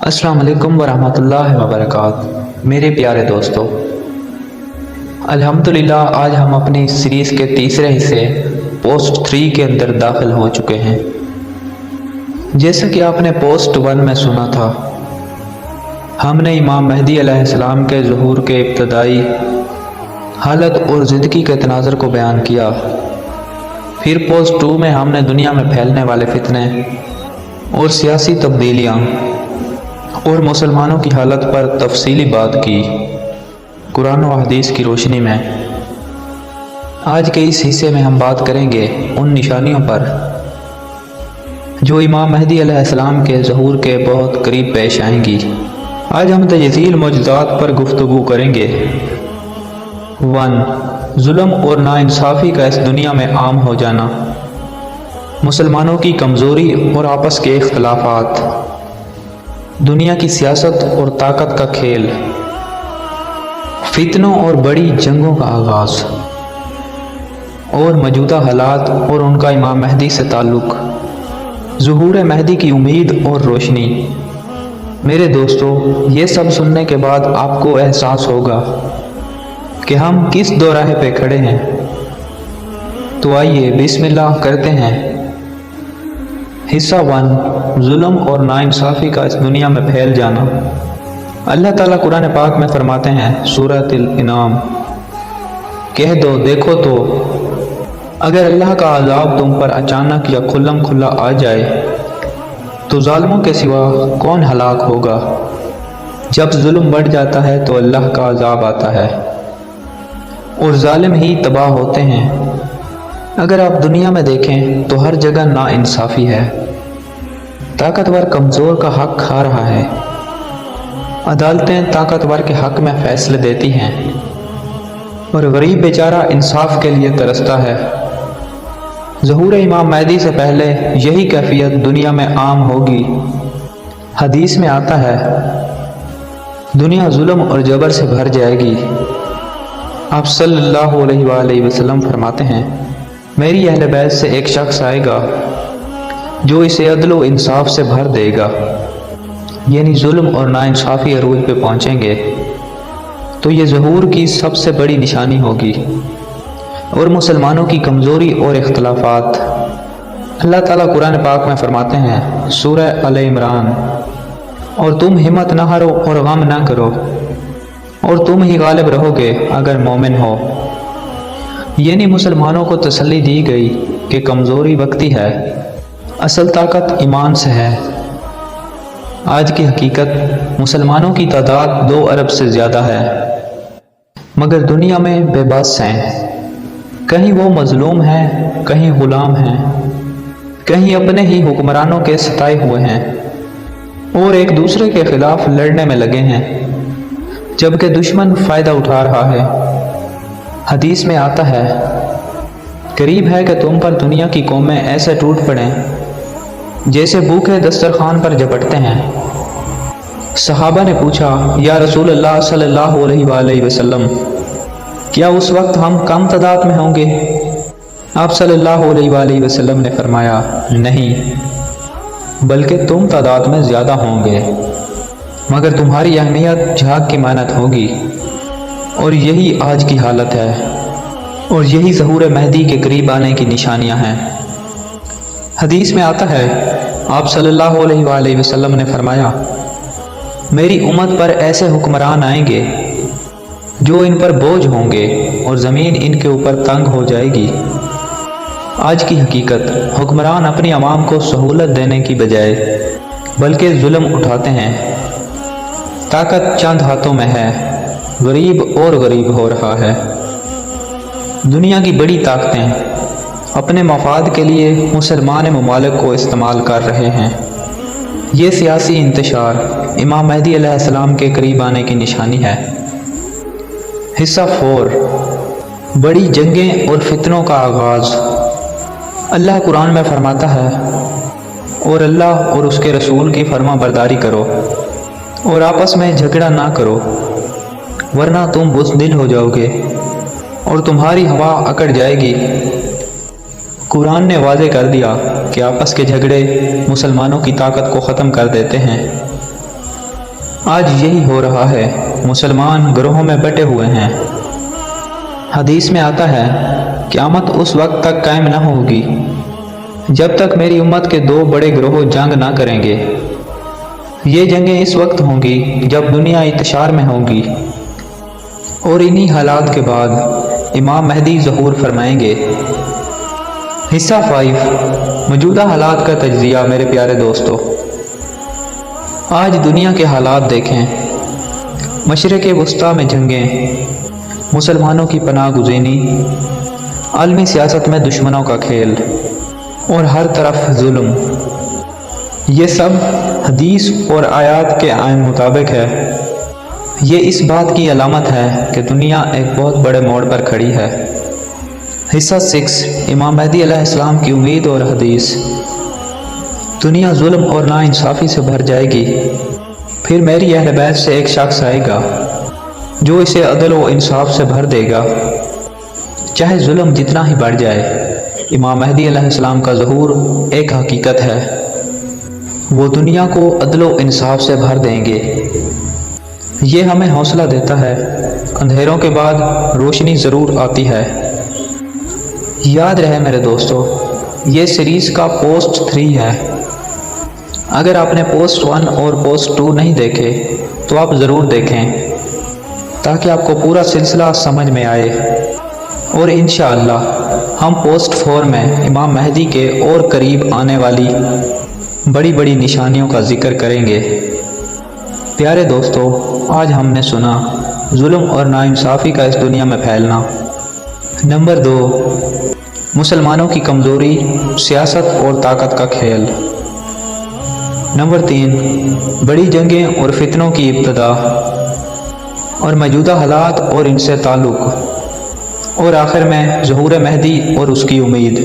अस्सलाम वालेकुम वरहमतुल्लाहि वबरकातुहू। मेरे प्यारे दोस्तों, अल्हम्दुलिल्लाह आज हम अपनी इस सीरीज़ के तीसरे हिस्से पोस्ट 3 के अंदर दाखिल हो चुके हैं। जैसा कि आपने पोस्ट 1 में सुना था, हमने इमाम मेहदी अलैहिस्सलाम के ज़ुहूर के इब्तदाई हालत और ज़िंदगी के तनाज़ुर को बयान किया। फिर पोस्ट 2 में हमने दुनिया में फैलने वाले फितने और सियासी तब्दीलियाँ और मुसलमानों की हालत पर तफसीली बात की कुरान व हदीस की रोशनी में। आज के इस हिस्से में हम बात करेंगे उन निशानियों पर जो इमाम मेहदी अलैहिस्सलाम के ज़ुहूर के बहुत करीब पेश आएंगी। आज हम तयज़ील मौजूदात पर गुफ्तगू करेंगे। 1. जुल्म और नाइंसाफ़ी का इस दुनिया में आम हो जाना, मुसलमानों की कमज़ोरी और आपस के इख्तलाफात, दुनिया की सियासत और ताकत का खेल, फितनों और बड़ी जंगों का आगाज़, और मौजूदा हालात और उनका इमाम मेहदी से ताल्लुक़, ज़ुहूर मेहदी की उम्मीद और रोशनी। मेरे दोस्तों, ये सब सुनने के बाद आपको एहसास होगा कि हम किस दोराहे पे खड़े हैं। तो आइए बिस्मिल्लाह करते हैं। हिस्सा 1, जुल्म और नाइंसाफ़ी का इस दुनिया में फैल जाना। अल्लाह ताला कुरान पाक में फरमाते हैं, सूरतुल इनाम, कह दो देखो तो अगर अल्लाह का अज़ाब तुम पर अचानक या खुल्लम खुल्ला आ जाए तो ज़ालिमों के सिवा कौन हलाक होगा। जब जुल्म बढ़ जाता है तो अल्लाह का अज़ाब आता है और ज़ालिम ही तबाह होते हैं। अगर आप दुनिया में देखें तो हर जगह नाइंसाफ़ी है। ताकतवर कमज़ोर का हक खा रहा है। अदालतें ताकतवर के हक में फ़ैसले देती हैं और गरीब बेचारा इंसाफ के लिए तरसता है। ज़ुहूर इमाम मेहदी से पहले यही कैफियत दुनिया में आम होगी। हदीस में आता है, दुनिया जुल्म और जबर से भर जाएगी। आप सल्लल्लाहु अलैहि वसल्लम फरमाते हैं, मेरी अहले बैत से एक शख्स आएगा जो इसे अदल व इंसाफ से भर देगा, यानी जुल्म और नाइंसाफ़ी अरूज पे पहुँचेंगे तो ये ज़ुहूर की सबसे बड़ी निशानी होगी। और मुसलमानों की कमज़ोरी और इख्तलाफात। अल्लाह ताला कुरान पाक में फरमाते हैं, सूरह अल इमरान, और तुम हिम्मत न हारो और गम न करो और तुम ही गालिब रहोगे अगर मोमिन हो। यानी मुसलमानों को तसल्ली दी गई कि कमज़ोरी वक्ती है, असल ताकत ईमान से है। आज की हकीकत, मुसलमानों की तादाद 2 अरब से ज़्यादा है, मगर दुनिया में बेबस हैं। कहीं वो मजलूम हैं, कहीं ग़ुलाम हैं, कहीं अपने ही हुक्मरानों के सताए हुए हैं और एक दूसरे के ख़िलाफ़ लड़ने में लगे हैं, जबकि दुश्मन फ़ायदा उठा रहा है। हदीस में आता है, करीब है कि तुम पर दुनिया की कौमें ऐसे टूट पड़ें जैसे भूखे दस्तरखान पर झपटते हैं। सहाबा ने पूछा, या रसूल अल्लाह सल्लल्लाहु अलैहि वसल्लम, क्या उस वक्त हम कम तादाद में होंगे? आप सल्लल्लाहु अलैहि वसल्लम ने फरमाया, नहीं, बल्कि तुम तादाद में ज़्यादा होंगे, मगर तुम्हारी अहमियत झाग की मानत होगी। और यही आज की हालत है और यही ज़ुहूर मेहदी के करीब आने की निशानियां हैं। हदीस में आता है, आप सल्लल्लाहु अलैहि वसल्लम ने फरमाया, मेरी उम्मत पर ऐसे हुक्मरान आएंगे जो इन पर बोझ होंगे और ज़मीन इनके ऊपर तंग हो जाएगी। आज की हकीकत, हुक्मरान अपनी अवाम को सहूलत देने की बजाय बल्कि जुल्म उठाते हैं। ताकत चंद हाथों में है, गरीब और गरीब हो रहा है। दुनिया की बड़ी ताकतें अपने मफाद के लिए मुसलमान ममालिक को इस्तेमाल कर रहे हैं। ये सियासी इंतशार इमाम मेहदी अलैहिस्सलाम के करीब आने की निशानी है। हिस्सा 4, बड़ी जंगें और फितनों का आगाज़। अल्लाह कुरान में फरमाता है, और अल्लाह और उसके रसूल की फर्मा बरदारी करो और आपस में झगड़ा ना करो, वरना तुम बुज़दिल हो जाओगे और तुम्हारी हवा अकड़ जाएगी। कुरान ने वाज़े कर दिया कि आपस के झगड़े मुसलमानों की ताकत को ख़त्म कर देते हैं آج یہی ہو رہا ہے، مسلمان گروہوں میں بٹے ہوئے ہیں۔ حدیث میں آتا ہے قیامت اس وقت تک قائم نہ ہوگی جب تک میری امت کے دو بڑے گروہ جنگ نہ کریں گے۔ یہ جنگیں اس وقت ہوں گی جب دنیا انتشار میں ہوگی، اور انہی حالات کے بعد امام مہدی ظہور فرمائیں گے۔ حصہ 5، موجودہ حالات کا تجزیہ۔ میرے پیارے دوستو، آج دنیا کے حالات دیکھیں۔ مشرق وسطیٰ میں جنگیں، مسلمانوں کی پناہ گزینی، عالمی سیاست میں دشمنوں کا کھیل، اور ہر طرف ظلم۔ یہ سب حدیث اور آیات کے عین مطابق ہے۔ یہ اس بات کی علامت ہے کہ دنیا ایک بہت بڑے موڑ پر کھڑی ہے۔ حصہ 6، امام مہدی علیہ السلام کی امید اور حدیث۔ دنیا ظلم اور ناانصافی سے بھر جائے گی، پھر میری اہل بیت سے ایک شخص آئے گا جو اسے عدل و انصاف سے بھر دے گا، چاہے ظلم جتنا ہی بڑھ جائے۔ امام مہدی علیہ السلام کا ظہور ایک حقیقت ہے، وہ دنیا کو عدل و انصاف سے بھر دیں گے۔ یہ ہمیں حوصلہ دیتا ہے، اندھیروں کے بعد روشنی ضرور آتی ہے۔ یاد رہے میرے دوستو، یہ سیریز کا پوسٹ 3 ہے۔ اگر آپ نے پوسٹ 1 اور پوسٹ 2 نہیں دیکھے تو آپ ضرور دیکھیں تاکہ آپ کو پورا سلسلہ سمجھ میں آئے، اور انشاءاللہ ہم پوسٹ 4 میں امام مہدی کے اور قریب آنے والی بڑی بڑی نشانیوں کا ذکر کریں گے۔ پیارے دوستو، آج ہم نے سنا ظلم اور ناانصافی کا اس دنیا میں پھیلنا۔ نمبر 2، مسلمانوں کی کمزوری، سیاست اور طاقت کا کھیل۔ نمبر 3، بڑی جنگیں اور فتنوں کی ابتدا اور موجودہ حالات اور ان سے تعلق، اور آخر میں ظہور مہدی اور اس کی امید۔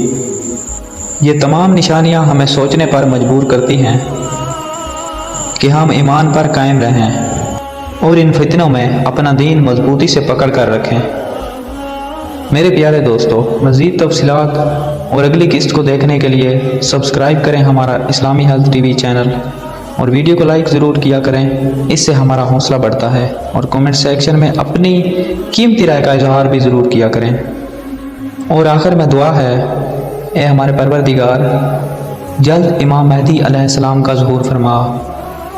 یہ تمام نشانیاں ہمیں سوچنے پر مجبور کرتی ہیں کہ ہم ایمان پر قائم رہیں اور ان فتنوں میں اپنا دین مضبوطی سے پکڑ کر رکھیں۔ میرے پیارے دوستو، مزید تفصیلات اور اگلی قسط کو دیکھنے کے لیے سبسکرائب کریں ہمارا اسلامی ہیلتھ ٹی وی چینل، اور ویڈیو کو لائک ضرور کیا کریں، اس سے ہمارا حوصلہ بڑھتا ہے، اور کمنٹ سیکشن میں اپنی قیمتی رائے کا اظہار بھی ضرور کیا کریں۔ اور آخر میں دعا ہے، اے ہمارے پروردگار، جلد امام مہدی علیہ السلام کا ظہور فرما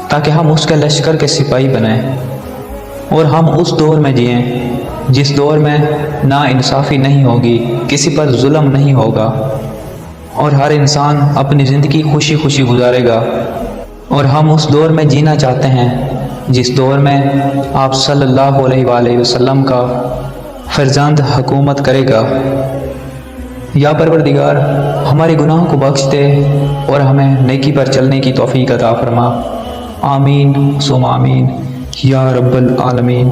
تاکہ ہم اس کے لشکر کے سپاہی بنیں، اور ہم اس دور میں جئیں جس دور میں ناانصافی نہیں ہوگی، کسی پر ظلم نہیں ہوگا، اور ہر انسان اپنی زندگی خوشی خوشی گزارے گا۔ اور ہم اس دور میں جینا چاہتے ہیں جس دور میں آپ صلی اللہ علیہ وآلہ وسلم کا فرزند حکومت کرے گا۔ یا پروردگار، ہمارے گناہوں کو بخش دے اور ہمیں نیکی پر چلنے کی توفیق عطا فرما۔ آمین ثم آمین یا رب العالمین۔